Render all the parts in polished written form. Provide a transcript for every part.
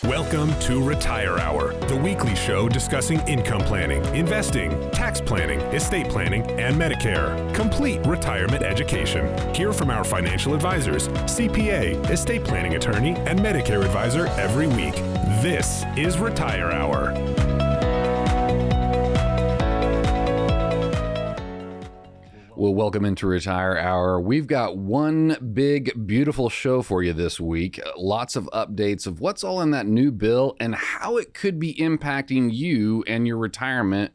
Welcome to Retire Hour, the weekly show discussing income planning, investing, tax planning, estate planning, and Medicare. Complete retirement education. Hear from our financial advisors, CPA, estate planning attorney, and Medicare advisor every week. This is Retire Hour. Well, welcome into Retire Hour. We've got one big, beautiful show for you this week. Lots of updates of what's all in that new bill and how it could be impacting you and your retirement,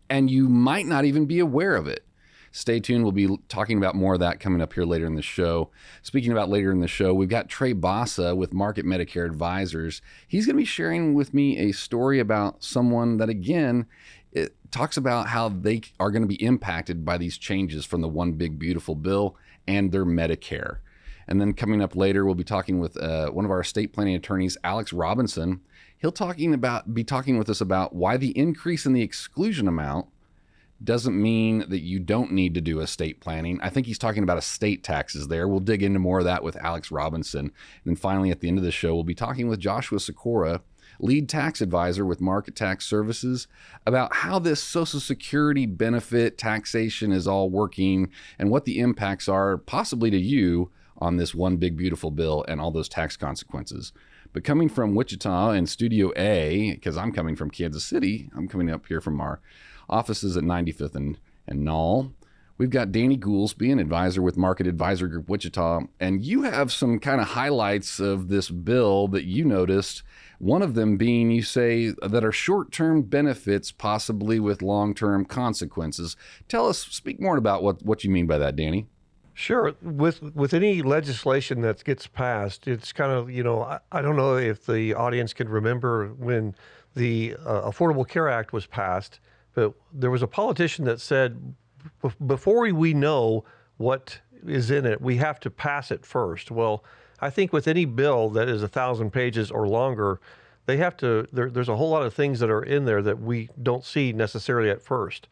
and you might not even be aware of it. Stay tuned. We'll be talking about more of that coming up here later in the show. Speaking about later in the show, we've got Trey Bassa with Market Medicare Advisors. He's going to be sharing with me a story about someone that, again, it talks about how they are going to be impacted by these changes from the One Big Beautiful Bill and their Medicare. And then coming up later, we'll be talking with one of our estate planning attorneys, Alex Robinson. He'll be talking with us about why the increase in the exclusion amount doesn't mean that you don't need to do estate planning. I think he's talking about estate taxes there. We'll dig into more of that with Alex Robinson. And then finally, at the end of the show, we'll be talking with Joshua Sikora, lead tax advisor with Market Tax Services, about how this Social Security benefit taxation is all working and what the impacts are possibly to you on this One Big Beautiful Bill and all those tax consequences. But coming from Wichita and Studio A, because I'm coming from Kansas City, I'm coming up here from our offices at 95th and Knoll. We've got Danny Goolsby, an advisor with Market Advisor Group Wichita, and you have some kind of highlights of this bill that you noticed. One of them being, you say, that are short-term benefits, possibly with long-term consequences. Speak more about what you mean by that, Danny. Sure. With any legislation that gets passed, it's kind of, I don't know if the audience can remember when the Affordable Care Act was passed, but there was a politician that said, before we know what is in it, we have to pass it first. Well, I think with any bill that is 1,000 pages or longer, they have to. There's a whole lot of things that are in there that we don't see necessarily at first.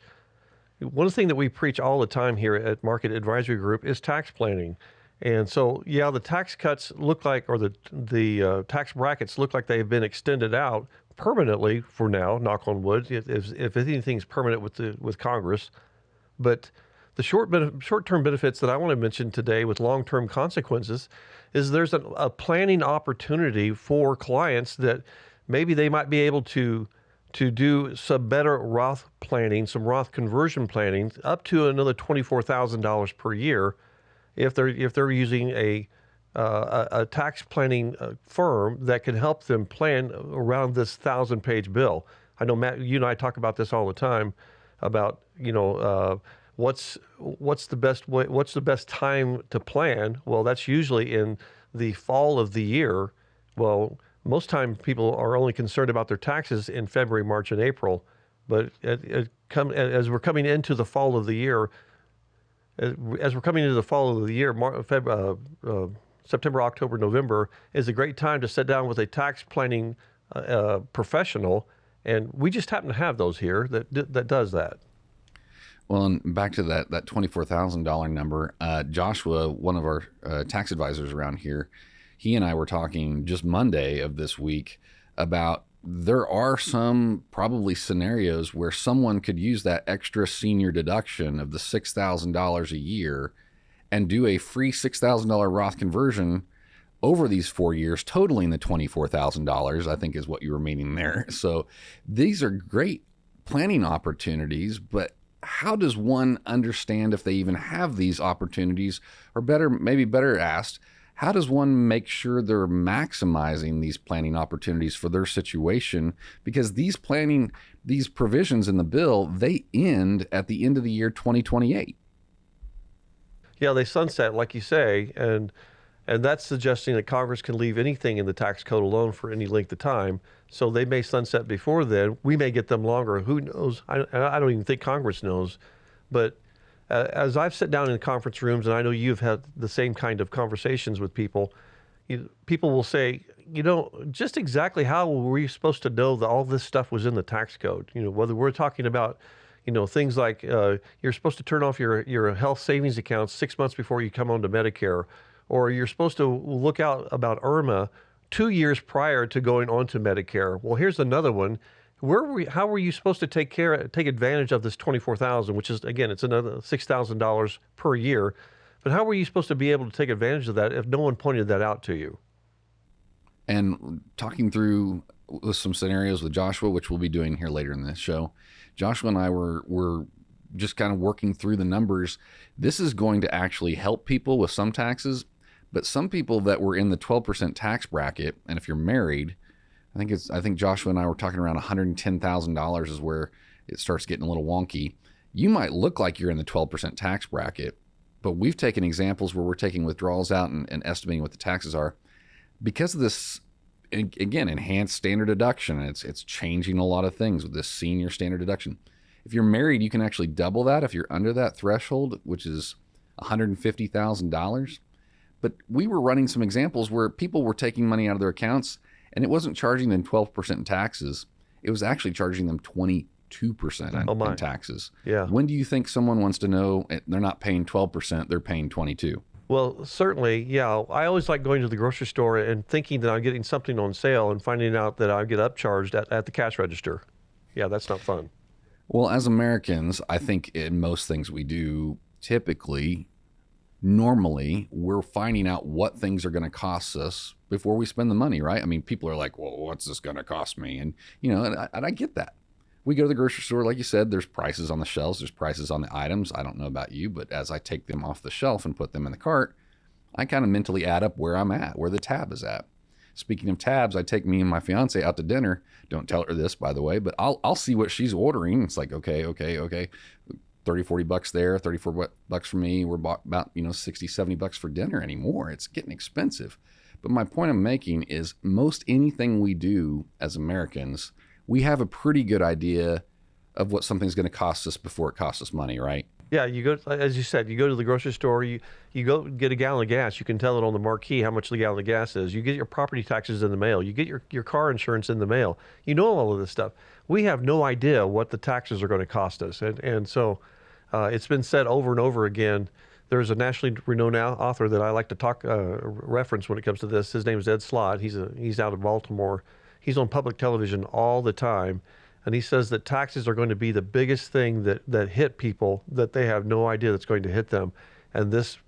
One thing that we preach all the time here at Market Advisory Group is tax planning. And so, yeah, the tax cuts look like, or the tax brackets look like they've been extended out permanently for now, knock on wood, if anything's permanent with Congress. But the short-term benefits that I want to mention today with long-term consequences is there's a planning opportunity for clients that maybe they might be able to do some better Roth planning, some Roth conversion planning, up to another $24,000 per year, if they're using a tax planning firm that can help them plan around this 1,000-page bill. I know, Matt, you and I talk about this all the time about what's the best time to plan. Well, that's usually in the fall of the year. Well, most time people are only concerned about their taxes in February, March, and April. But as we're coming into the fall of the year, September, October, November is a great time to sit down with a tax planning professional, and we just happen to have those here that does that. Well, and back to that $24,000 number, Joshua, one of our tax advisors around here, he and I were talking just Monday of this week about there are some probably scenarios where someone could use that extra senior deduction of the $6,000 a year and do a free $6,000 Roth conversion over these 4 years, totaling the $24,000, I think is what you were meaning there. So these are great planning opportunities, but how does one understand if they even have these opportunities? Or maybe better asked, how does one make sure they're maximizing these planning opportunities for their situation? Because these provisions in the bill, they end at the end of the year 2028. Yeah, they sunset, like you say, and that's suggesting that Congress can leave anything in the tax code alone for any length of time. So they may sunset before then. We may get them longer. Who knows? I don't even think Congress knows. But as I've sat down in conference rooms, and I know you've had the same kind of conversations with people, people will say, just exactly how were we supposed to know that all this stuff was in the tax code? Whether we're talking about things like you're supposed to turn off your health savings accounts 6 months before you come on to Medicare, or you're supposed to look out about IRMA 2 years prior to going on to Medicare. Well, here's another one. How were you supposed to take advantage of this $24,000, which is, again, it's another $6,000 per year. But how were you supposed to be able to take advantage of that if no one pointed that out to you? And talking through with some scenarios with Joshua, which we'll be doing here later in this show, Joshua and I were just kind of working through the numbers. This is going to actually help people with some taxes, but some people that were in the 12% tax bracket, and if you're married, I think Joshua and I were talking around $110,000 is where it starts getting a little wonky. You might look like you're in the 12% tax bracket, but we've taken examples where we're taking withdrawals out and estimating what the taxes are. Because of this, again, enhanced standard deduction, it's changing a lot of things with this senior standard deduction. If you're married, you can actually double that if you're under that threshold, which is $150,000. But we were running some examples where people were taking money out of their accounts, and it wasn't charging them 12% in taxes. It was actually charging them 22% in taxes. Yeah. When do you think someone wants to know they're not paying 12%, they're paying 22%? Well, certainly, yeah. I always like going to the grocery store and thinking that I'm getting something on sale and finding out that I get upcharged at the cash register. Yeah, that's not fun. Well, as Americans, I think in most things we do, normally, we're finding out what things are going to cost us before we spend the money, right? I mean, people are like, well, what's this going to cost me? And, and I get that. We go to the grocery store, like you said, there's prices on the shelves, there's prices on the items. I don't know about you, but as I take them off the shelf and put them in the cart, I kind of mentally add up where I'm at, where the tab is at. Speaking of tabs, I take me and my fiance out to dinner. Don't tell her this, by the way, but I'll see what she's ordering. It's like, okay. 30, 40 bucks there, 34 bucks for me. We're about, 60, 70 bucks for dinner anymore. It's getting expensive. But my point I'm making is most anything we do as Americans, we have a pretty good idea of what something's going to cost us before it costs us money, right? Yeah, you go, as you said, you go to the grocery store, you go get a gallon of gas. You can tell it on the marquee how much the gallon of gas is. You get your property taxes in the mail. You get your car insurance in the mail. You know all of this stuff. We have no idea what the taxes are going to cost us. And so it's been said over and over again. There's a nationally renowned author that I like to reference when it comes to this. His name is Ed Slott. He's out of Baltimore. He's on public television all the time. And he says that taxes are going to be the biggest thing that hit people that they have no idea that's going to hit them. And this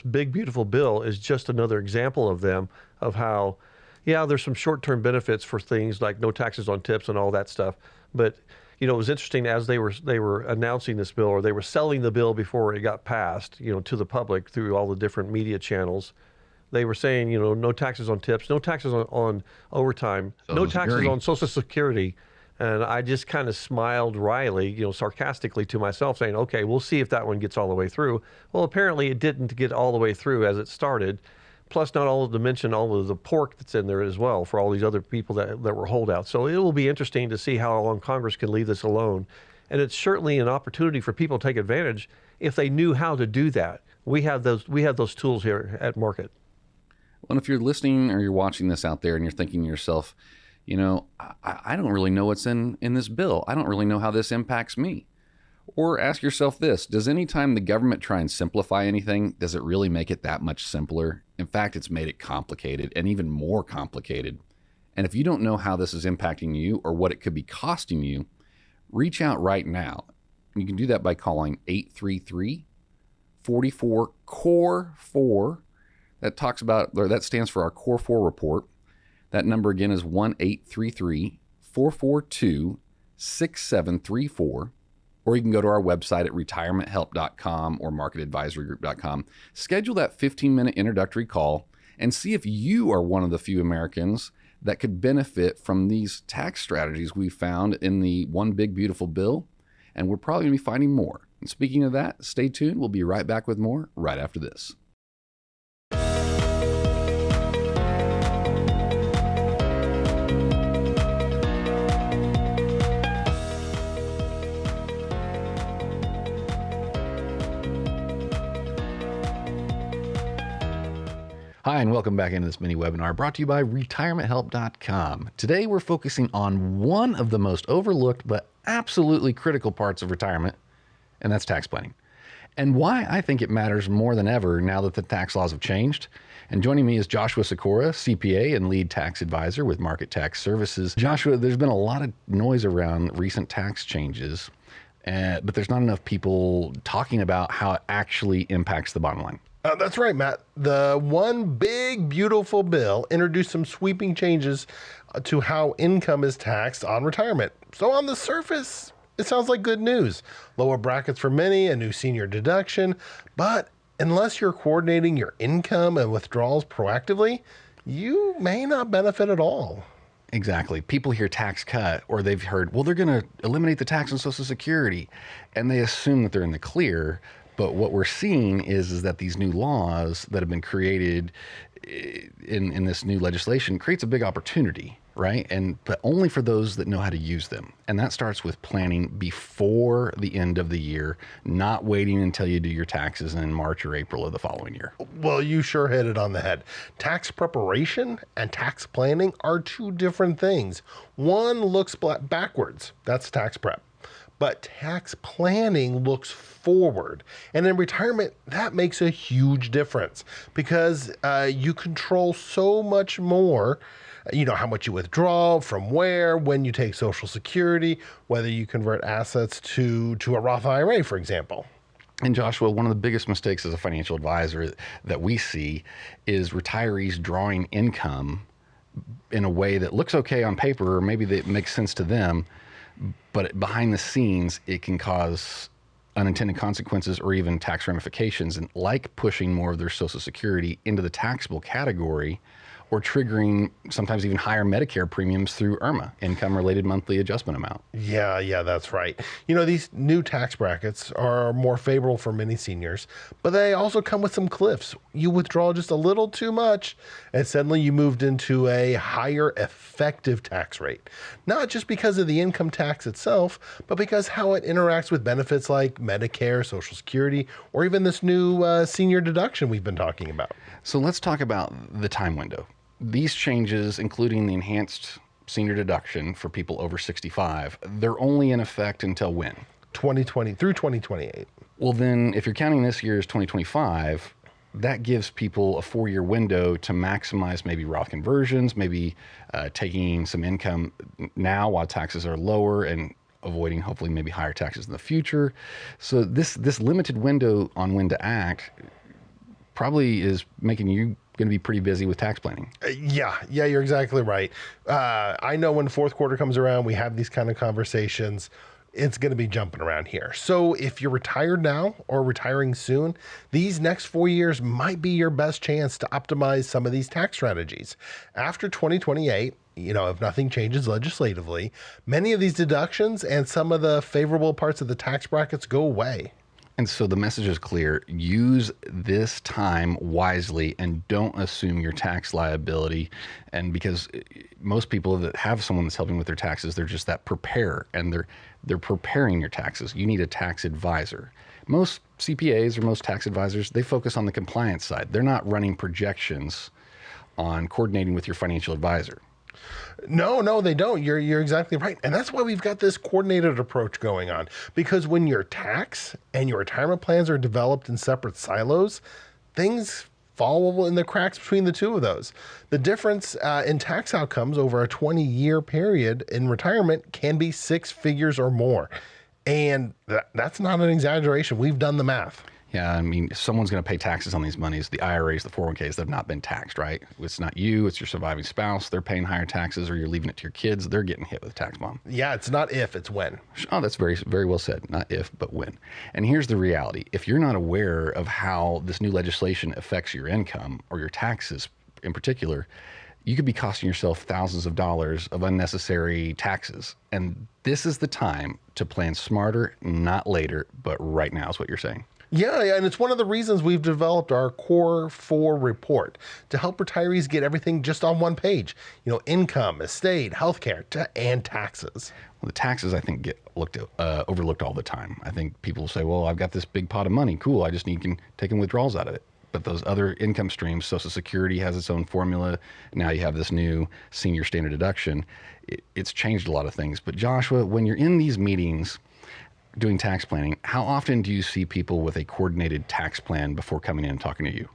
big, beautiful bill is just another example of them, of how, yeah, there's some short-term benefits for things like no taxes on tips and all that stuff. But, it was interesting as they were announcing this bill, or they were selling the bill before it got passed, to the public through all the different media channels. They were saying, no taxes on tips, no taxes on overtime, no taxes on Social Security. And I just kind of smiled wryly, sarcastically to myself, saying, okay, we'll see if that one gets all the way through. Well, apparently it didn't get all the way through as it started. Plus, not all to mention all of the pork that's in there as well for all these other people that were holdouts. So it will be interesting to see how long Congress can leave this alone. And it's certainly an opportunity for people to take advantage if they knew how to do that. We have those tools here at Market. Well, if you're listening or you're watching this out there and you're thinking to yourself, I don't really know what's in this bill. I don't really know how this impacts me. Or ask yourself this, does any time the government try and simplify anything, does it really make it that much simpler? In fact, it's made it complicated and even more complicated. And if you don't know how this is impacting you or what it could be costing you, reach out right now. You can do that by calling 833-44-CORE4. That stands for our Core 4 report. That number again is 1-833-442-6734. Or you can go to our website at retirementhelp.com or marketadvisorygroup.com. Schedule that 15-minute introductory call and see if you are one of the few Americans that could benefit from these tax strategies we found in the One Big Beautiful Bill. And we're probably going to be finding more. And speaking of that, stay tuned. We'll be right back with more right after this. Hi, and welcome back into this mini webinar brought to you by retirementhelp.com. Today, we're focusing on one of the most overlooked but absolutely critical parts of retirement, and that's tax planning. and why I think it matters more than ever now that the tax laws have changed. And joining me is Joshua Sikora, CPA and lead tax advisor with Market Tax Services. Joshua, there's been a lot of noise around recent tax changes, but there's not enough people talking about how it actually impacts the bottom line. That's right, Matt. The one big, beautiful bill introduced some sweeping changes to how income is taxed on retirement. So on the surface, it sounds like good news. Lower brackets for many, a new senior deduction, but unless you're coordinating your income and withdrawals proactively, you may not benefit at all. Exactly. People hear tax cut, or they've heard, well, they're going to eliminate the tax on Social Security, and they assume that they're in the clear. But what we're seeing is that these new laws that have been created in this new legislation creates a big opportunity, right? But only for those that know how to use them. And that starts with planning before the end of the year, not waiting until you do your taxes in March or April of the following year. Well, you sure hit it on the head. Tax preparation and tax planning are two different things. One looks backwards. That's tax prep. But tax planning looks forward. And in retirement, that makes a huge difference because you control so much more. You know, how much you withdraw, from where, when you take Social Security, whether you convert assets to a Roth IRA, for example. And Joshua, one of the biggest mistakes as a financial advisor that we see is retirees drawing income in a way that looks okay on paper, or maybe that makes sense to them, but behind the scenes, it can cause unintended consequences or even tax ramifications, and like pushing more of their Social Security into the taxable category, or triggering sometimes even higher Medicare premiums through IRMA, income-related monthly adjustment amount. Yeah, that's right. You know, these new tax brackets are more favorable for many seniors, but they also come with some cliffs. You withdraw just a little too much, and suddenly you moved into a higher effective tax rate. Not just because of the income tax itself, but because how it interacts with benefits like Medicare, Social Security, or even this new senior deduction we've been talking about. So let's talk about the time window. These changes, including the enhanced senior deduction for people over 65, they're only in effect until when? 2020 through 2028. Well, then if you're counting this year as 2025, that gives people a 4-year window to maximize maybe Roth conversions, maybe taking some income now while taxes are lower and avoiding hopefully maybe higher taxes in the future. So this limited window on when to act probably is making you going to be pretty busy with tax planning. Yeah, you're exactly right. I know when the fourth quarter comes around, we have these kind of conversations. It's going to be jumping around here. So if you're retired now or retiring soon, these next 4 years might be your best chance to optimize some of these tax strategies. After 2028, you know, if nothing changes legislatively, many of these deductions and some of the favorable parts of the tax brackets go away. And so the message is clear. Use this time wisely and don't assume your tax liability. And because most people that have someone that's helping with their taxes, they're just that preparer, and they're preparing your taxes. You need a tax advisor. Most CPAs or most tax advisors, they focus on the compliance side. They're not running projections on coordinating with your financial advisor. No, they don't. You're exactly right. And that's why we've got this coordinated approach going on. Because when your tax and your retirement plans are developed in separate silos, things fall in the cracks between the two of those. The difference in tax outcomes over a 20-year period in retirement can be 6 figures or more. And that's not an exaggeration. We've done the math. Yeah, I mean, someone's going to pay taxes on these monies. The IRAs, the 401ks, they've not been taxed, right? It's not you, it's your surviving spouse. They're paying higher taxes, or you're leaving it to your kids. They're getting hit with a tax bomb. Yeah, it's not if, it's when. Oh, that's very, very well said. Not if, but when. And here's the reality. If you're not aware of how this new legislation affects your income or your taxes in particular, you could be costing yourself thousands of dollars of unnecessary taxes. And this is the time to plan smarter, not later, but right now is what you're saying. Yeah, and it's one of the reasons we've developed our Core 4 report to help retirees get everything just on one page. You know, income, estate, healthcare, and taxes. Well, the taxes, I think, get overlooked all the time. I think people say, well, I've got this big pot of money. Cool, I just need taking withdrawals out of it. But those other income streams, Social Security has its own formula. Now you have this new senior standard deduction. It's changed a lot of things. But Joshua, when you're in these meetings, doing tax planning, how often do you see people with a coordinated tax plan before coming in and talking to you?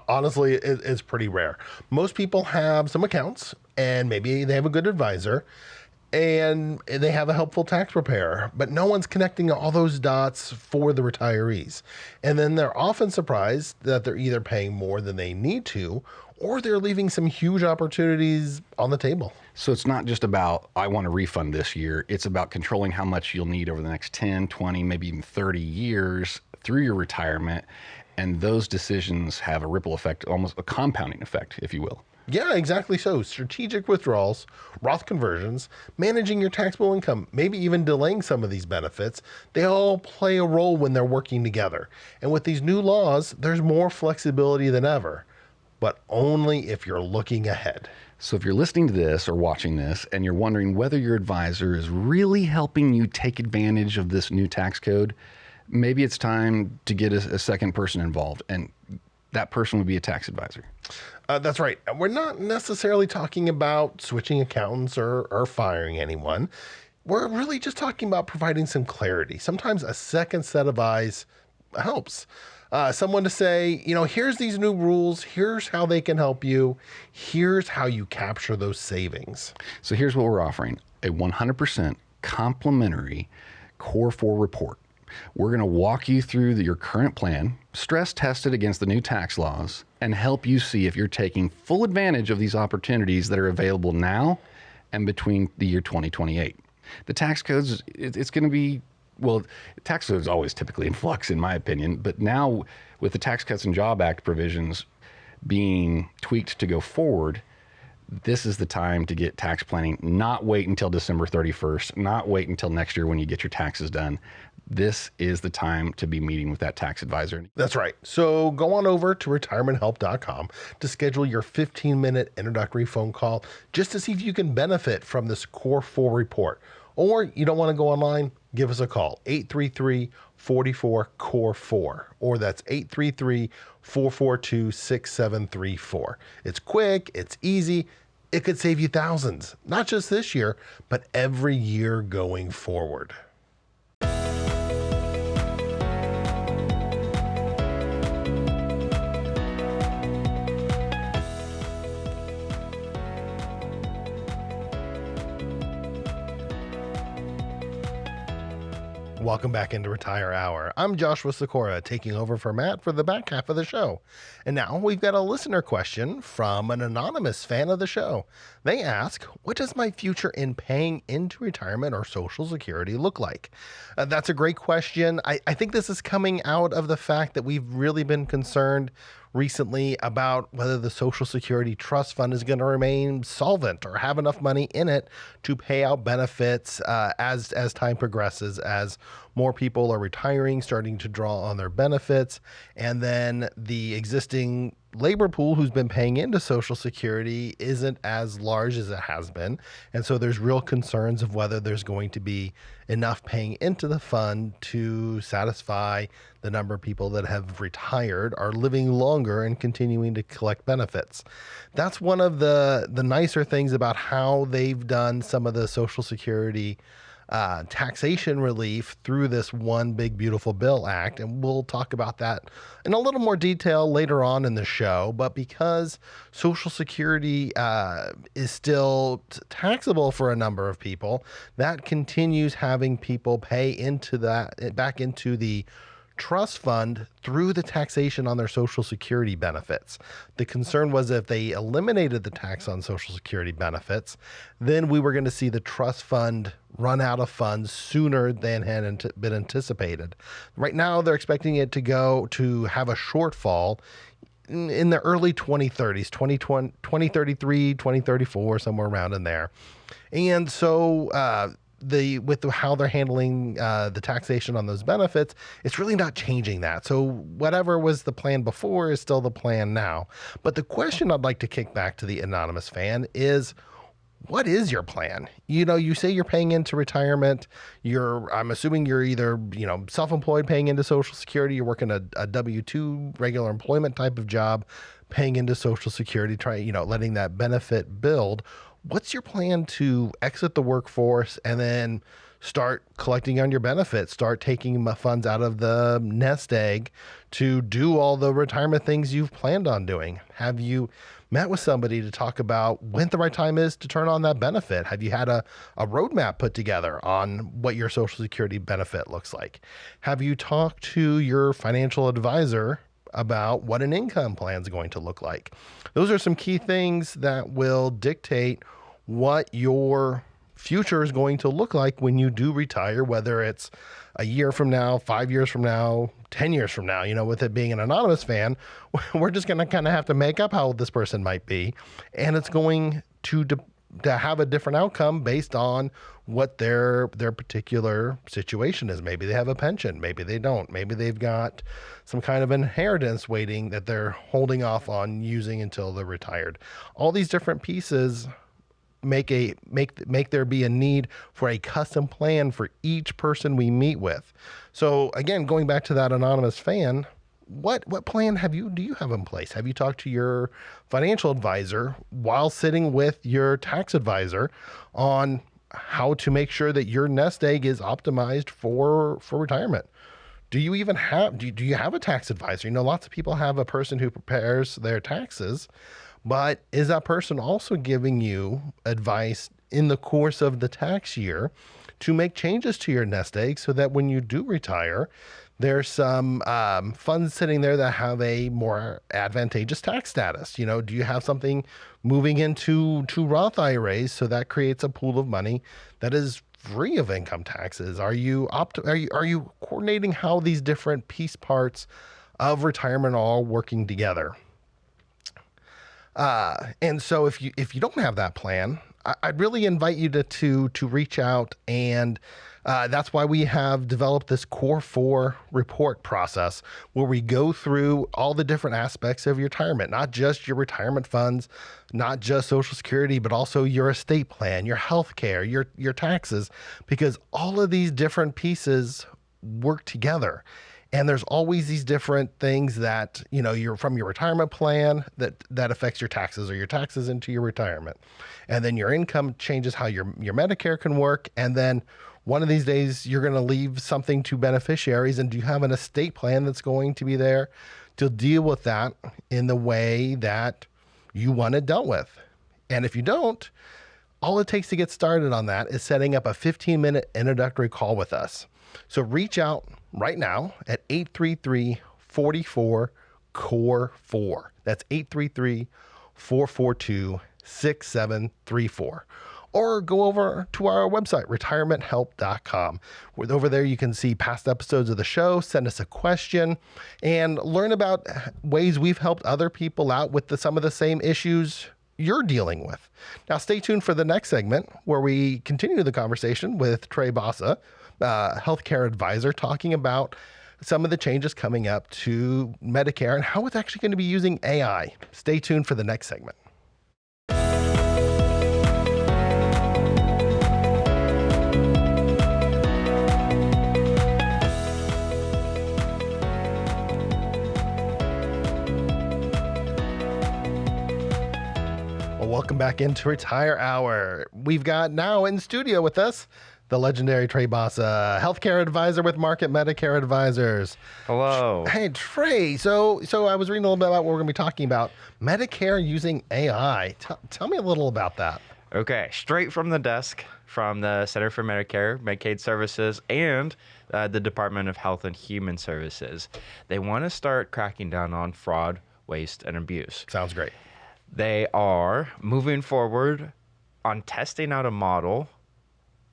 Honestly, it's pretty rare. Most people have some accounts and maybe they have a good advisor and they have a helpful tax preparer, but no one's connecting all those dots for the retirees. And then they're often surprised that they're either paying more than they need to, or they're leaving some huge opportunities on the table. So it's not just about, I want a refund this year. It's about controlling how much you'll need over the next 10, 20, maybe even 30 years through your retirement. And those decisions have a ripple effect, almost a compounding effect, if you will. Yeah, exactly so. Strategic withdrawals, Roth conversions, managing your taxable income, maybe even delaying some of these benefits, they all play a role when they're working together. And with these new laws, there's more flexibility than ever, but only if you're looking ahead. So if you're listening to this or watching this and you're wondering whether your advisor is really helping you take advantage of this new tax code, maybe it's time to get a second person involved, and that person would be a tax advisor. That's right. We're not necessarily talking about switching accountants or firing anyone. We're really just talking about providing some clarity. Sometimes a second set of eyes helps. Someone to say, here's these new rules. Here's how they can help you. Here's how you capture those savings. So here's what we're offering: a 100% complimentary Core 4 report. We're going to walk you through your current plan, stress test it against the new tax laws, and help you see if you're taking full advantage of these opportunities that are available now and between the year 2028. The tax codes, it's going to be, well, tax code is always typically in flux, in my opinion, but now with the Tax Cuts and Job Act provisions being tweaked to go forward, this is the time to get tax planning. Not wait until December 31st, not wait until next year when you get your taxes done. This is the time to be meeting with that tax advisor. That's right. So go on over to retirementhelp.com to schedule your 15-minute introductory phone call just to see if you can benefit from this Core 4 report. Or you don't want to go online, give us a call, 833-44-CORE4, or that's 833-442-6734. It's quick, it's easy, it could save you thousands, not just this year, but every year going forward. Welcome back into Retire Hour. I'm Joshua Sikora, taking over for Matt for the back half of the show. And now we've got a listener question from an anonymous fan of the show. They ask, what does my future in paying into retirement or Social Security look like? That's a great question. I think this is coming out of the fact that we've really been concerned recently about whether the Social Security Trust Fund is going to remain solvent or have enough money in it to pay out benefits as time progresses, as more people are retiring, starting to draw on their benefits, and then the existing labor pool who's been paying into Social Security isn't as large as it has been. And so there's real concerns of whether there's going to be enough paying into the fund to satisfy the number of people that have retired, are living longer and continuing to collect benefits. That's one of the nicer things about how they've done some of the Social Security taxation relief through this One Big Beautiful Bill Act. And we'll talk about that in a little more detail later on in the show. But because Social Security is still taxable for a number of people, that continues having people pay into that, back into the trust fund through the taxation on their Social Security benefits. The concern was if they eliminated the tax on Social Security benefits, then we were going to see the trust fund run out of funds sooner than had been anticipated. Right now, they're expecting it to have a shortfall in the early 2030s, 2033, 2034, somewhere around in there. And so how they're handling the taxation on those benefits, it's really not changing that. So whatever was the plan before is still the plan now. But the question I'd like to kick back to the anonymous fan is, what is your plan? You say you're paying into retirement. I'm assuming you're either, self-employed paying into Social Security, you're working a W-2 regular employment type of job, paying into Social Security, letting that benefit build. What's your plan to exit the workforce and then start collecting on your benefits, start taking funds out of the nest egg to do all the retirement things you've planned on doing? Have you met with somebody to talk about when the right time is to turn on that benefit? Have you had a roadmap put together on what your Social Security benefit looks like? Have you talked to your financial advisor about what an income plan is going to look like? Those are some key things that will dictate what your future is going to look like when you do retire, whether it's a year from now, 5 years from now, 10 years from now. With it being an anonymous fan, we're just going to kind of have to make up how old this person might be. And it's going to have a different outcome based on what their particular situation is. Maybe they have a pension, maybe they don't, maybe they've got some kind of inheritance waiting that they're holding off on using until they're retired. All these different pieces make there be a need for a custom plan for each person we meet with. So again, going back to that anonymous fan, what plan do you have in place? Have you talked to your financial advisor while sitting with your tax advisor on how to make sure that your nest egg is optimized for retirement? Do you even have do you have a tax advisor? Lots of people have a person who prepares their taxes, but is that person also giving you advice in the course of the tax year to make changes to your nest egg so that when you do retire, there's some funds sitting there that have a more advantageous tax status? Do you have something moving into Roth IRAs so that creates a pool of money that is free of income taxes? Are you coordinating how these different piece parts of retirement are all working together? And so if you don't have that plan, I'd really invite you to reach out, and that's why we have developed this Core 4 report process where we go through all the different aspects of your retirement, not just your retirement funds, not just Social Security, but also your estate plan, your health care, your taxes, because all of these different pieces work together. And there's always these different things that, you're from your retirement plan that affects your taxes, or your taxes into your retirement. And then your income changes how your Medicare can work. And then one of these days you're going to leave something to beneficiaries. And do you have an estate plan that's going to be there to deal with that in the way that you want it dealt with? And if you don't, all it takes to get started on that is setting up a 15-minute introductory call with us. So reach out right now at 833-44-CORE4. That's 833-442-6734. Or go over to our website, retirementhelp.com. Over there, you can see past episodes of the show, send us a question, and learn about ways we've helped other people out with some of the same issues you're dealing with. Now, stay tuned for the next segment where we continue the conversation with Trey Bassa, healthcare advisor, talking about some of the changes coming up to Medicare and how it's actually going to be using AI. Stay tuned for the next segment. Welcome back into Retire Hour. We've got now in studio with us the legendary Trey Bassa, healthcare advisor with Market Medicare Advisors. Hello. Hey, Trey. So I was reading a little bit about what we're going to be talking about. Medicare using AI. Tell me a little about that. Okay, straight from the desk from the Center for Medicare, Medicaid Services, and the Department of Health and Human Services. They want to start cracking down on fraud, waste, and abuse. Sounds great. They are moving forward on testing out a model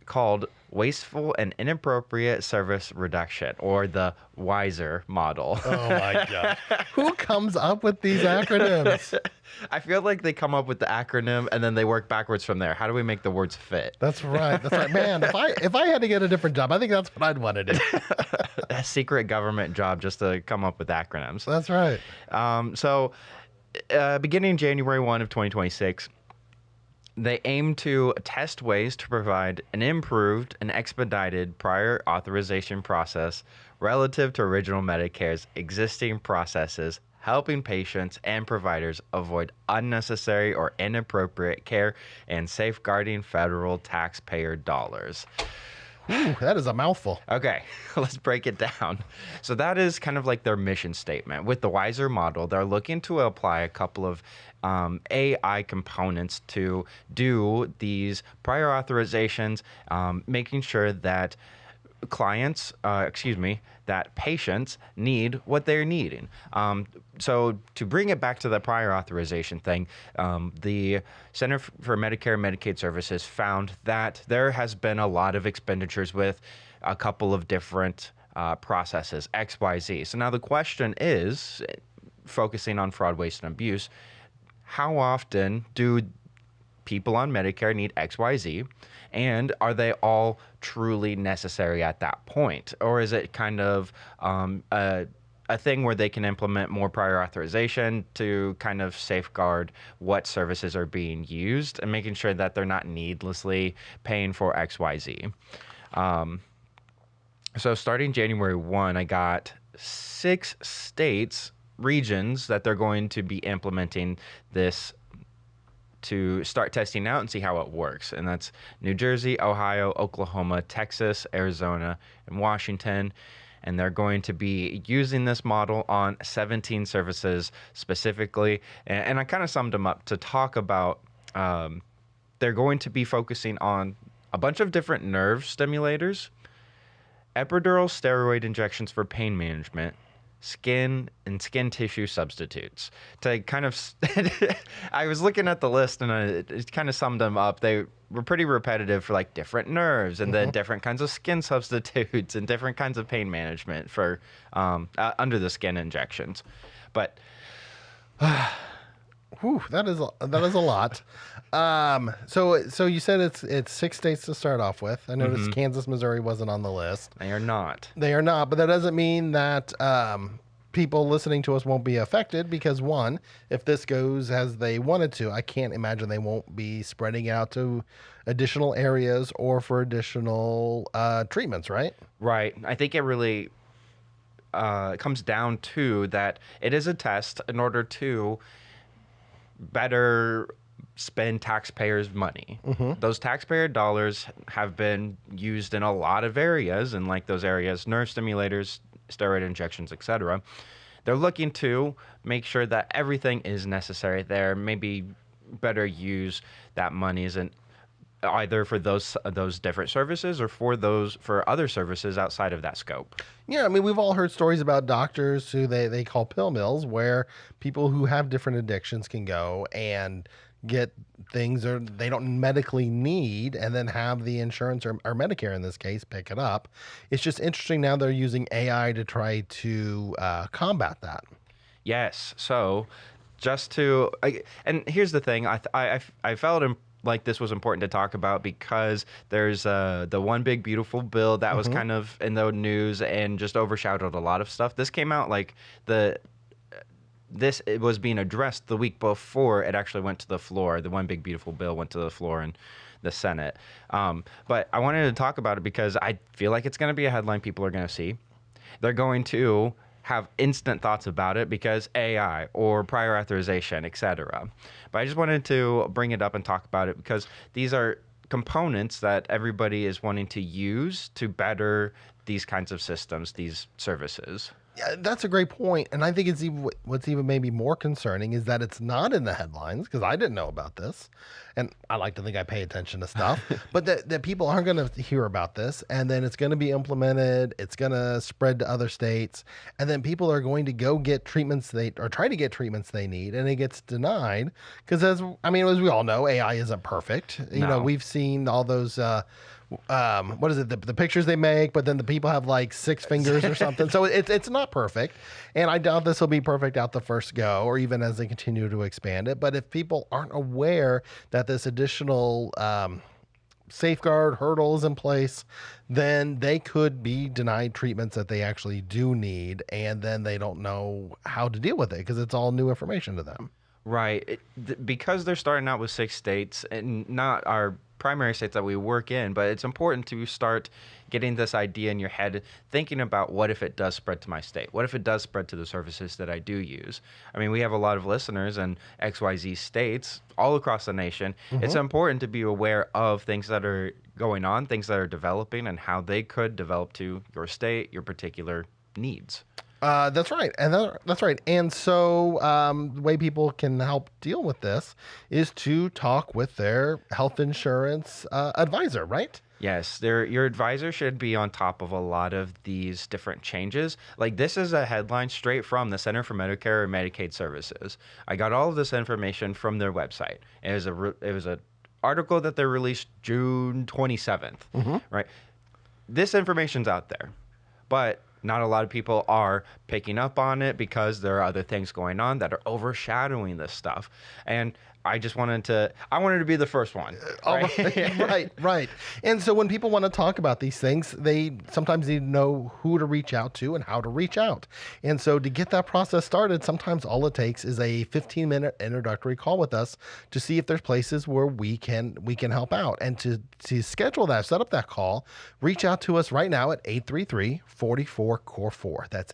called Wasteful and Inappropriate Service Reduction, or the WISER model. Oh my God. Who comes up with these acronyms? I feel like they come up with the acronym and then they work backwards from there. How do we make the words fit? That's right. Man, if I had to get a different job, I think that's what I'd want to do. A secret government job just to come up with acronyms. That's right. Beginning January 1 of 2026, they aim to test ways to provide an improved and expedited prior authorization process relative to original Medicare's existing processes, helping patients and providers avoid unnecessary or inappropriate care and safeguarding federal taxpayer dollars. Ooh, that is a mouthful. Okay, let's break it down. So that is kind of like their mission statement. With the Wiser model, they're looking to apply a couple of AI components to do these prior authorizations, making sure that that patients need what they're needing. So to bring it back to the prior authorization thing, the Center for Medicare and Medicaid Services found that there has been a lot of expenditures with a couple of different processes, XYZ. So now the question is, focusing on fraud, waste, and abuse, how often do people on Medicare need XYZ? And are they all truly necessary at that point? Or is it kind of a thing where they can implement more prior authorization to kind of safeguard what services are being used and making sure that they're not needlessly paying for XYZ? So starting January 1, I got 6 states, regions that they're going to be implementing this to start testing out and see how it works. And that's New Jersey, Ohio, Oklahoma, Texas, Arizona, and Washington. And they're going to be using this model on 17 services specifically. And I kind of summed them up to talk about they're going to be focusing on a bunch of different nerve stimulators, epidural steroid injections for pain management, skin and skin tissue substitutes. To kind of, I was looking at the list and it kind of summed them up. They were pretty repetitive for like different nerves and then different kinds of skin substitutes and different kinds of pain management for under the skin injections. But Whew, that is a lot. So you said it's 6 states to start off with. I noticed Kansas, Missouri wasn't on the list. they are not. They are not, but that doesn't mean that people listening to us won't be affected because, one, if this goes as they wanted to, I can't imagine they won't be spreading it out to additional areas or for additional treatments, right? Right. I think it really comes down to that it is a test in order to better spend taxpayers' money. Those taxpayer dollars have been used in a lot of areas, and like those areas, nerve stimulators, steroid injections, etc. They're looking to make sure that everything is necessary there. Maybe better use that money isn't either for those different services or for other services outside of that scope. Yeah, I mean, we've all heard stories about doctors who they call pill mills, where people who have different addictions can go and get things they don't medically need and then have the insurance or Medicare in this case pick it up. It's just interesting now they're using AI to try to combat that. Yes. So and here's the thing. I felt like this was important to talk about because there's the One Big Beautiful Bill that was kind of in the news and just overshadowed a lot of stuff. This came out like it was being addressed the week before it actually went to the floor. The One Big Beautiful Bill went to the floor in the Senate. But I wanted to talk about it because I feel like it's going to be a headline people are going to see. They're going to have instant thoughts about it because AI or prior authorization, etc. But I just wanted to bring it up and talk about it because these are components that everybody is wanting to use to better these kinds of systems, these services. Yeah, that's a great point. And I think it's what's even maybe more concerning is that it's not in the headlines because I didn't know about this. And I like to think I pay attention to stuff, but that people aren't going to hear about this. And then it's going to be implemented. It's going to spread to other states. And then people are going to go get treatments try to get treatments they need. And it gets denied because as we all know, AI isn't perfect. You know, we've seen all those, what is it? The pictures they make, but then the people have like 6 fingers or something. So it's not perfect. And I doubt this will be perfect out the first go or even as they continue to expand it. But if people aren't aware that this additional safeguard hurdle is in place, then they could be denied treatments that they actually do need. And then they don't know how to deal with it because it's all new information to them. Right. Because they're starting out with 6 states and not our primary states that we work in, but it's important to start getting this idea in your head, thinking about what if it does spread to my state? What if it does spread to the services that I do use? I mean, we have a lot of listeners in XYZ states all across the nation. It's important to be aware of things that are going on, things that are developing, and how they could develop to your state, your particular needs. That's right. That's right. And so the way people can help deal with this is to talk with their health insurance advisor, right? Yes, your advisor should be on top of a lot of these different changes. Like, this is a headline straight from the Center for Medicare and Medicaid Services. I got all of this information from their website. It was a article that they released June 27th, right? This information's out there, but not a lot of people are picking up on it because there are other things going on that are overshadowing this stuff. And I wanted to be the first one. Right. And so when people want to talk about these things, they sometimes need to know who to reach out to and how to reach out. And so to get that process started, sometimes all it takes is a 15-minute introductory call with us to see if there's places where we can help out. And to schedule that, set up that call, reach out to us right now at 833-44-CORE4. That's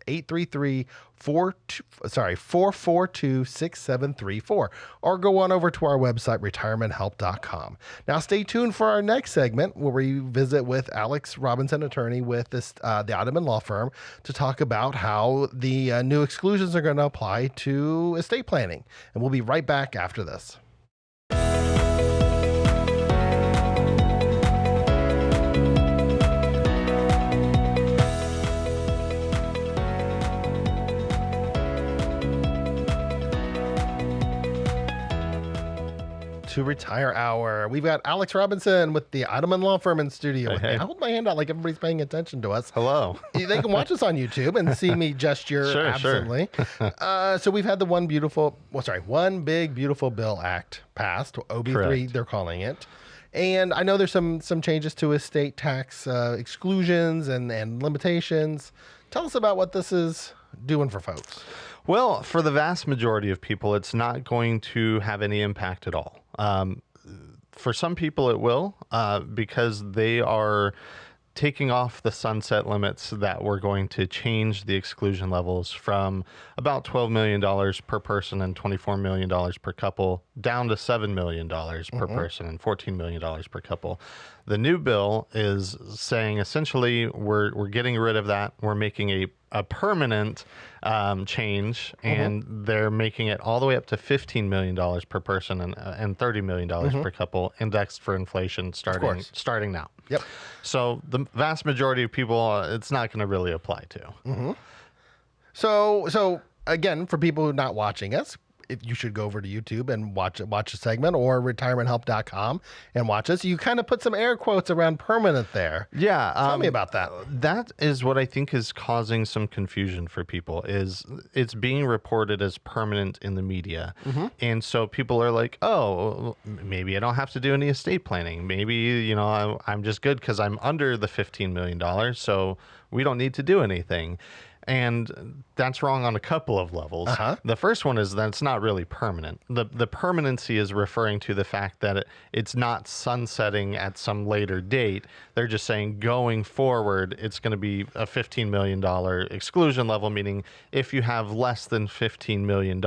442-6734, or go on over to our website, retirementhelp.com. Now, stay tuned for our next segment where we visit with Alex Robinson, attorney with the Ottoman Law Firm, to talk about how the new exclusions are going to apply to estate planning. And we'll be right back after this. To Retire Hour. We've got Alex Robinson with the Ottoman Law Firm in studio with me. I hold my hand out like everybody's paying attention to us. Hello. They can watch us on YouTube and see me gesture absently. So we've had the One Big Beautiful Bill Act passed, OB3 Correct. They're calling it. And I know there's some changes to estate tax exclusions and limitations. Tell us about what this is doing for folks. Well, for the vast majority of people, it's not going to have any impact at all. For some people, it will, because they are taking off the sunset limits that were going to change the exclusion levels from about $12 million per person and $24 million per couple down to $7 million per person and $14 million per couple. The new bill is saying essentially we're getting rid of that. We're making a permanent change, and they're making it all the way up to $15 million per person and $30 million per couple, indexed for inflation starting now. Yep. So the vast majority of people, it's not going to really apply to. So again, for people who are not watching us, you should go over to YouTube and watch a segment, or retirementhelp.com and watch us. You kind of put some air quotes around permanent there. Yeah. Tell me about that. That is what I think is causing some confusion for people, is it's being reported as permanent in the media. And so people are like, oh, maybe I don't have to do any estate planning. Maybe, I'm just good because I'm under the $15 million, so we don't need to do anything. And that's wrong on a couple of levels. The first one is that it's not really permanent. The permanency is referring to the fact that it's not sunsetting at some later date. They're just saying going forward, it's going to be a $15 million exclusion level, meaning if you have less than $15 million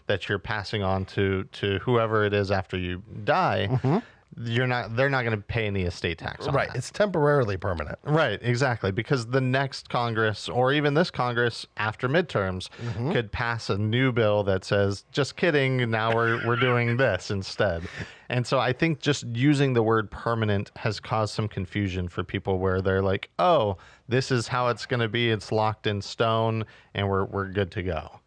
that you're passing on to whoever it is after you die, they're not going to pay any estate tax on that. It's temporarily permanent. Right, exactly, because the next Congress, or even this Congress after midterms, could pass a new bill that says, just kidding, now we're doing this instead. And so I think just using the word permanent has caused some confusion for people, where they're like, oh, this is how it's going to be, it's locked in stone, and we're good to go.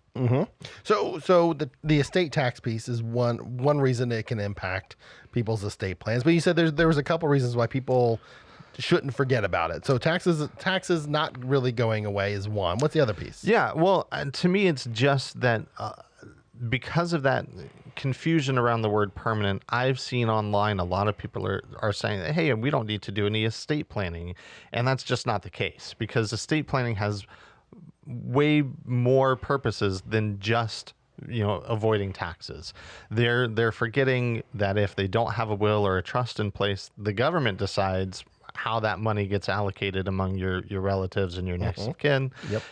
So the estate tax piece is one reason it can impact people's estate plans. But you said there was a couple reasons why people shouldn't forget about it. So taxes not really going away is one. What's the other piece? Yeah, well, to me, it's just that because of that confusion around the word permanent, I've seen online a lot of people are saying, hey, we don't need to do any estate planning. And that's just not the case, because estate planning has way more purposes than just avoiding taxes. They're forgetting that if they don't have a will or a trust in place, the government decides how that money gets allocated among your relatives and your next of kin. Yep.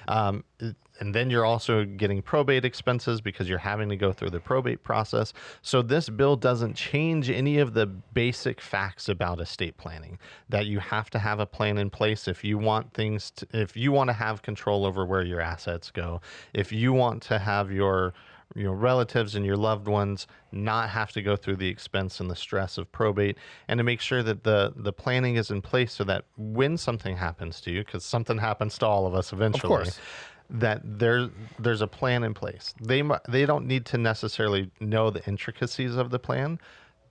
And then you're also getting probate expenses because you're having to go through the probate process. So this bill doesn't change any of the basic facts about estate planning, that you have to have a plan in place if you want if you want to have control over where your assets go, if you want to have your relatives and your loved ones not have to go through the expense and the stress of probate, and to make sure that the planning is in place so that when something happens to you, because something happens to all of us eventually, Of course, that there's a plan in place. They don't need to necessarily know the intricacies of the plan.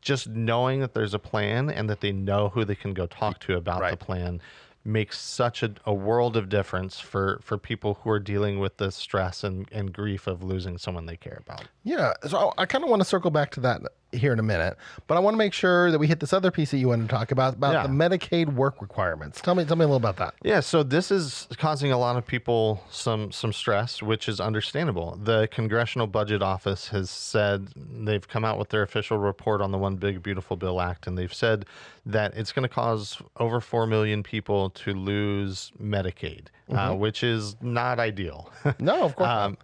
Just knowing that there's a plan and that they know who they can go talk to about the plan makes such a world of difference for people who are dealing with the stress and grief of losing someone they care about. Yeah, so I kind of want to circle back to that here in a minute, but I want to make sure that we hit this other piece that you wanted to talk about the Medicaid work requirements. Tell me a little about that. Yeah, so this is causing a lot of people some stress, which is understandable. The Congressional Budget Office has said, they've come out with their official report on the One Big Beautiful Bill Act, and they've said that it's going to cause over 4 million people to lose Medicaid, which is not ideal. No, of course not.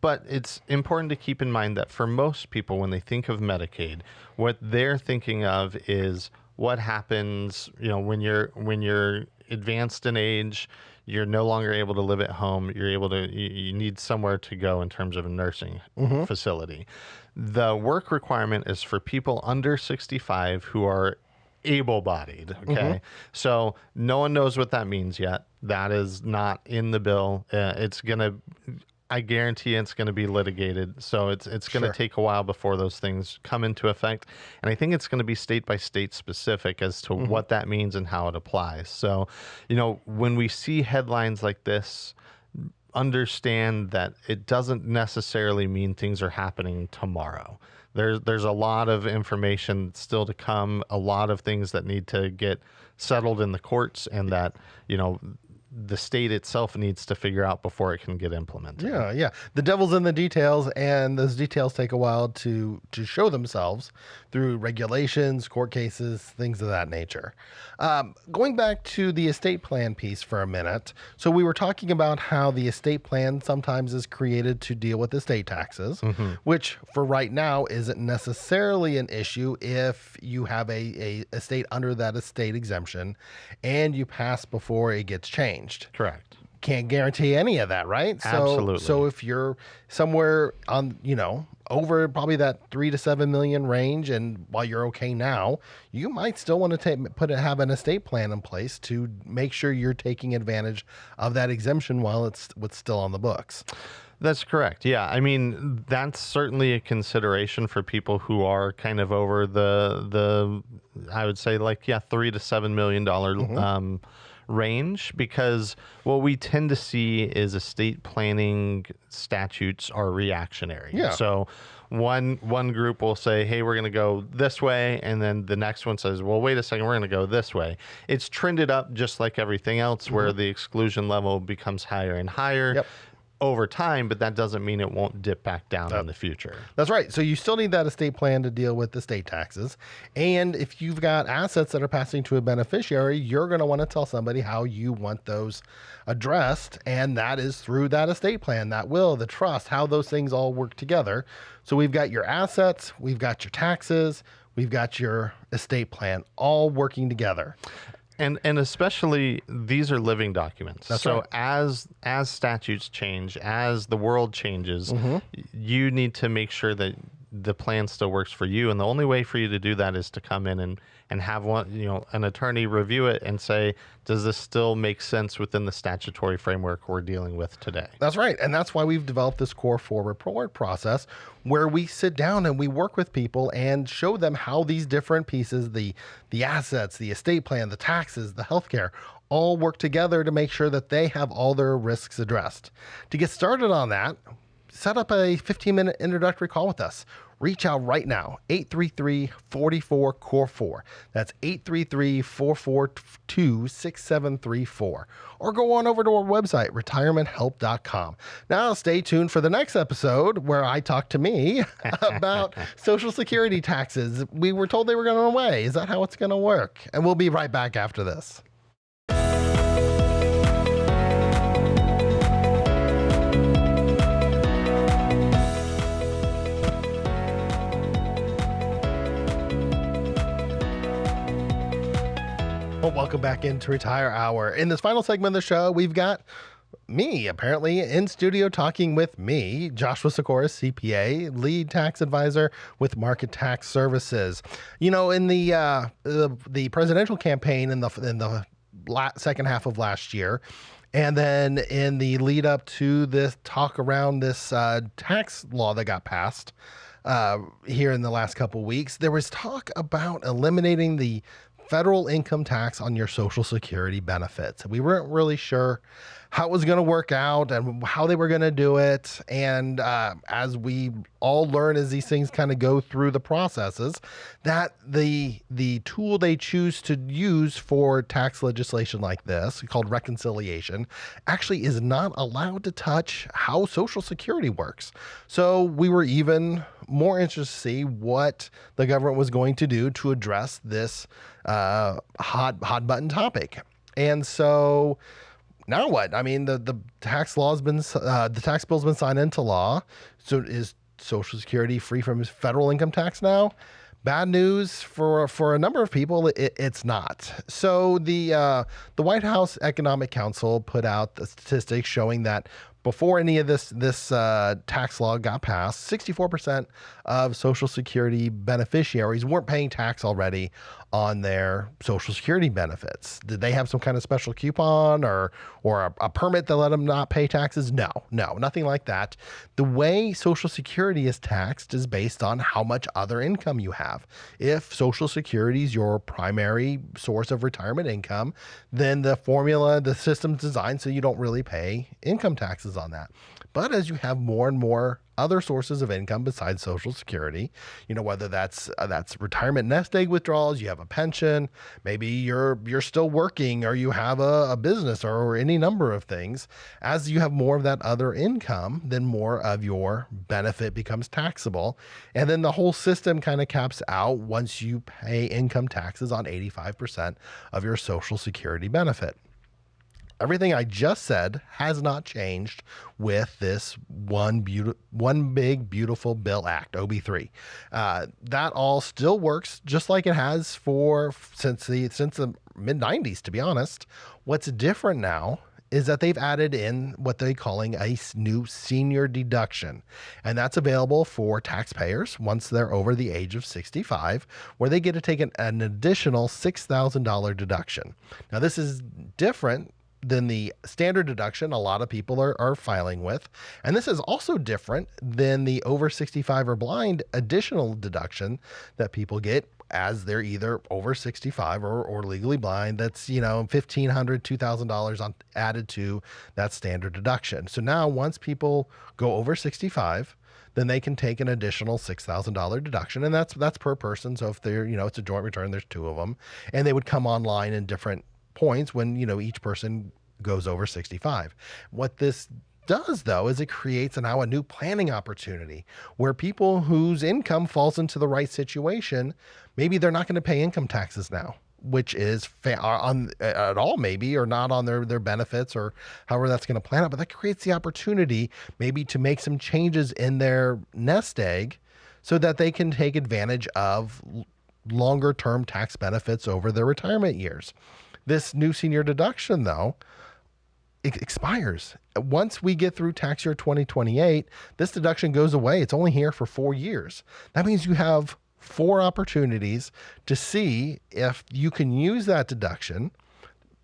But it's important to keep in mind that for most people, when they think of Medicaid, what they're thinking of is what happens, when you're advanced in age, you're no longer able to live at home. You need somewhere to go in terms of a nursing facility. The work requirement is for people under 65 who are able-bodied. Okay, so no one knows what that means yet. That is not in the bill. I guarantee it's going to be litigated. So it's going to take a while before those things come into effect. And I think it's going to be state by state specific as to what that means and how it applies. So, when we see headlines like this, understand that it doesn't necessarily mean things are happening tomorrow. There's a lot of information still to come, a lot of things that need to get settled in the courts, and that, the state itself needs to figure out before it can get implemented. Yeah. The devil's in the details, and those details take a while to show themselves through regulations, court cases, things of that nature. Going back to the estate plan piece for a minute. So we were talking about how the estate plan sometimes is created to deal with estate taxes, which for right now isn't necessarily an issue if you have a estate under that estate exemption and you pass before it gets changed. Correct. Can't guarantee any of that, right? Absolutely. So if you're somewhere on, over probably that 3 to 7 million range, and while you're okay now, you might still want to have an estate plan in place to make sure you're taking advantage of that exemption while it's still on the books. That's correct. Yeah. I mean, that's certainly a consideration for people who are kind of over the I would say $3 to $7 million range, because what we tend to see is estate planning statutes are reactionary. Yeah. So one group will say, hey, we're going to go this way, and then the next one says, well, wait a second, we're going to go this way. It's trended up just like everything else, where the exclusion level becomes higher and higher over time, but that doesn't mean it won't dip back down in the future. That's right. So you still need that estate plan to deal with estate taxes. And if you've got assets that are passing to a beneficiary, you're going to want to tell somebody how you want those addressed. And that is through that estate plan, that will, the trust, how those things all work together. So we've got your assets, we've got your taxes, we've got your estate plan all working together. And especially these are living documents. That's so right. as statutes change, as the world changes, you need to make sure that the plan still works for you. And the only way for you to do that is to come in and have an attorney review it and say, does this still make sense within the statutory framework we're dealing with today? That's right. And that's why we've developed this Core 4 report process, where we sit down and we work with people and show them how these different pieces, the assets, the estate plan, the taxes, the healthcare, all work together to make sure that they have all their risks addressed. To get started on that, set up a 15-minute introductory call with us. Reach out right now, 833-44-CORE4. That's 833-442-6734. Or go on over to our website, retirementhelp.com. Now stay tuned for the next episode where I talk to me about Social Security taxes. We were told they were going away. Is that how it's going to work? And we'll be right back after this. Well, welcome back into Retire Hour. In this final segment of the show, we've got me, apparently, in studio talking with me, Joshua Sikoris, CPA, lead tax advisor with Market Tax Services. You know, in the presidential campaign in the second half of last year, and then in the lead up to this talk around this tax law that got passed here in the last couple of weeks, there was talk about eliminating the federal income tax on your Social Security benefits. We weren't really sure how it was going to work out and how they were going to do it. And as we all learn as these things kind of go through the processes, that the tool they choose to use for tax legislation like this, called reconciliation, actually is not allowed to touch how Social Security works. So we were even more interested to see what the government was going to do to address this hot button topic. And so now what? I mean, the tax law's been the tax bill's been signed into law. So is Social Security free from federal income tax now? Bad news for a number of people. It's not. So the White House Economic Council put out the statistics showing that before any of this tax law got passed, 64% of Social Security beneficiaries weren't paying tax already on their Social Security benefits. Did they have some kind of special coupon or a permit that let them not pay taxes? No, nothing like that. The way Social Security is taxed is based on how much other income you have. If Social Security is your primary source of retirement income, then the system's designed so you don't really pay income taxes on that. But as you have more and more other sources of income besides Social Security, you know, whether that's retirement nest egg withdrawals, you have a pension, maybe you're still working, or you have a business, or any number of things. As you have more of that other income, then more of your benefit becomes taxable. And then the whole system kind of caps out once you pay income taxes on 85% of your Social Security benefit. Everything I just said has not changed with this one big beautiful bill act, OB3. That all still works just like it has since the mid 90s, to be honest. What's different now is that they've added in what they're calling a new senior deduction. And that's available for taxpayers once they're over the age of 65, where they get to take an additional $6,000 deduction. Now, this is different than the standard deduction a lot of people are filing with. And this is also different than the over 65 or blind additional deduction that people get as they're either over 65 or legally blind. That's, $1,500, $2,000 added to that standard deduction. So now once people go over 65, then they can take an additional $6,000 deduction. And that's per person. So if they're, it's a joint return, there's two of them, and they would come online in different points when each person goes over 65. What this does, though, is it creates now a new planning opportunity where people whose income falls into the right situation, maybe they're not going to pay income taxes now, which is at all maybe, or not on their benefits, or however that's going to plan out. But that creates the opportunity maybe to make some changes in their nest egg so that they can take advantage of longer term tax benefits over their retirement years. This new senior deduction, though, it expires. Once we get through tax year 2028, this deduction goes away. It's only here for 4 years. That means you have 4 opportunities to see if you can use that deduction.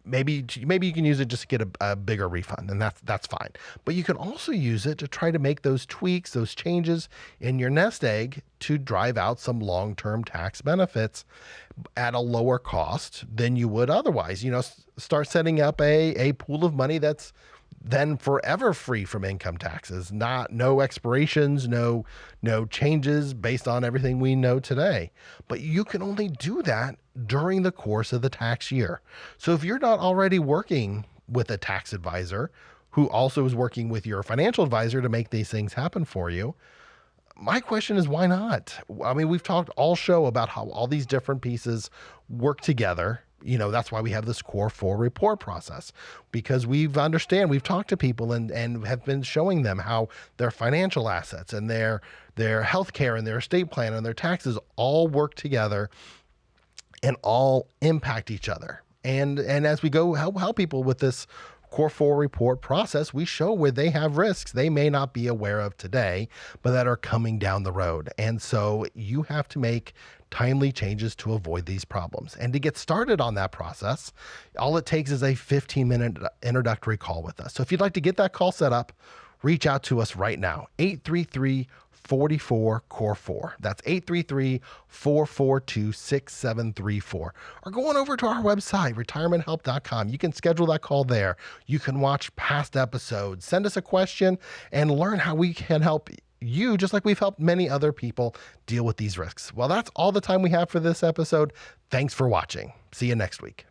Maybe you can use it just to get a bigger refund, and that's fine. But you can also use it to try to make those tweaks, those changes in your nest egg to drive out some long-term tax benefits at a lower cost than you would otherwise. Start setting up a pool of money that's then forever free from income taxes, no expirations, no changes based on everything we know today. But you can only do that during the course of the tax year. So if you're not already working with a tax advisor who also is working with your financial advisor to make these things happen for you, my question is, why not? I mean, we've talked all show about how all these different pieces work together. That's why we have this Core 4 report process, because we've talked to people and have been showing them how their financial assets and their healthcare and their estate plan and their taxes all work together and all impact each other. And as we go help people with this Core 4 report process, we show where they have risks they may not be aware of today, but that are coming down the road. And so you have to make timely changes to avoid these problems. And to get started on that process, all it takes is a 15-minute introductory call with us. So if you'd like to get that call set up, reach out to us right now, 833-44-CORE4. That's 833-442-6734. Or go on over to our website, retirementhelp.com. You can schedule that call there. You can watch past episodes, send us a question, and learn how we can help you, just like we've helped many other people deal with these risks. Well, that's all the time we have for this episode. Thanks for watching. See you next week.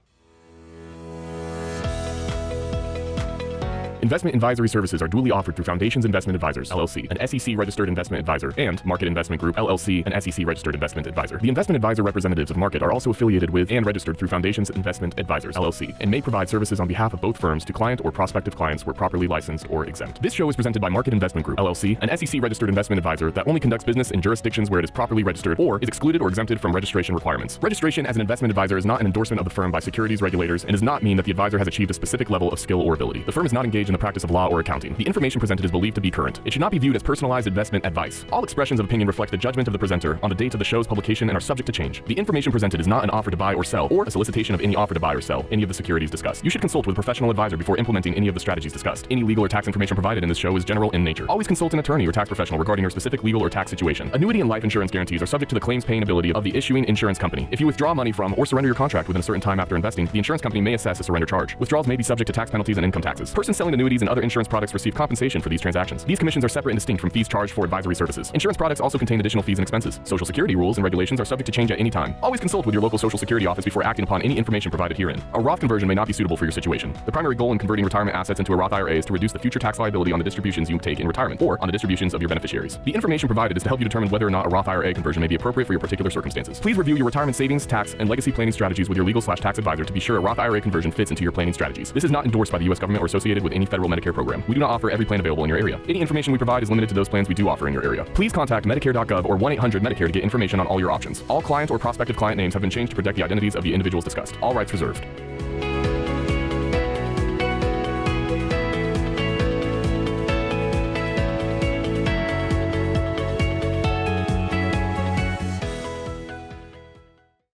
Investment advisory services are duly offered through Foundations Investment Advisors LLC, an SEC-registered investment advisor, and Market Investment Group LLC, an SEC-registered investment advisor. The investment advisor representatives of Market are also affiliated with and registered through Foundations Investment Advisors LLC, and may provide services on behalf of both firms to client or prospective clients where properly licensed or exempt. This show is presented by Market Investment Group LLC, an SEC-registered investment advisor that only conducts business in jurisdictions where it is properly registered or is excluded or exempted from registration requirements. Registration as an investment advisor is not an endorsement of the firm by securities regulators and does not mean that the advisor has achieved a specific level of skill or ability. The firm is not engaged in the practice of law or accounting. The information presented is believed to be current. It should not be viewed as personalized investment advice. All expressions of opinion reflect the judgment of the presenter on the date of the show's publication and are subject to change. The information presented is not an offer to buy or sell or a solicitation of any offer to buy or sell any of the securities discussed. You should consult with a professional advisor before implementing any of the strategies discussed. Any legal or tax information provided in this show is general in nature. Always consult an attorney or tax professional regarding your specific legal or tax situation. Annuity and life insurance guarantees are subject to the claims paying ability of the issuing insurance company. If you withdraw money from or surrender your contract within a certain time after investing, the insurance company may assess a surrender charge. Withdrawals may be subject to tax penalties and income taxes. Persons selling annuities and other insurance products receive compensation for these transactions. These commissions are separate and distinct from fees charged for advisory services. Insurance products also contain additional fees and expenses. Social Security rules and regulations are subject to change at any time. Always consult with your local Social Security office before acting upon any information provided herein. A Roth conversion may not be suitable for your situation. The primary goal in converting retirement assets into a Roth IRA is to reduce the future tax liability on the distributions you take in retirement or on the distributions of your beneficiaries. The information provided is to help you determine whether or not a Roth IRA conversion may be appropriate for your particular circumstances. Please review your retirement savings, tax, and legacy planning strategies with your legal/tax advisor to be sure a Roth IRA conversion fits into your planning strategies. This is not endorsed by the U.S. government or associated with any federal Medicare program. We do not offer every plan available in your area. Any information we provide is limited to those plans we do offer in your area. Please contact Medicare.gov or 1-800-MEDICARE to get information on all your options. All client or prospective client names have been changed to protect the identities of the individuals discussed. All rights reserved.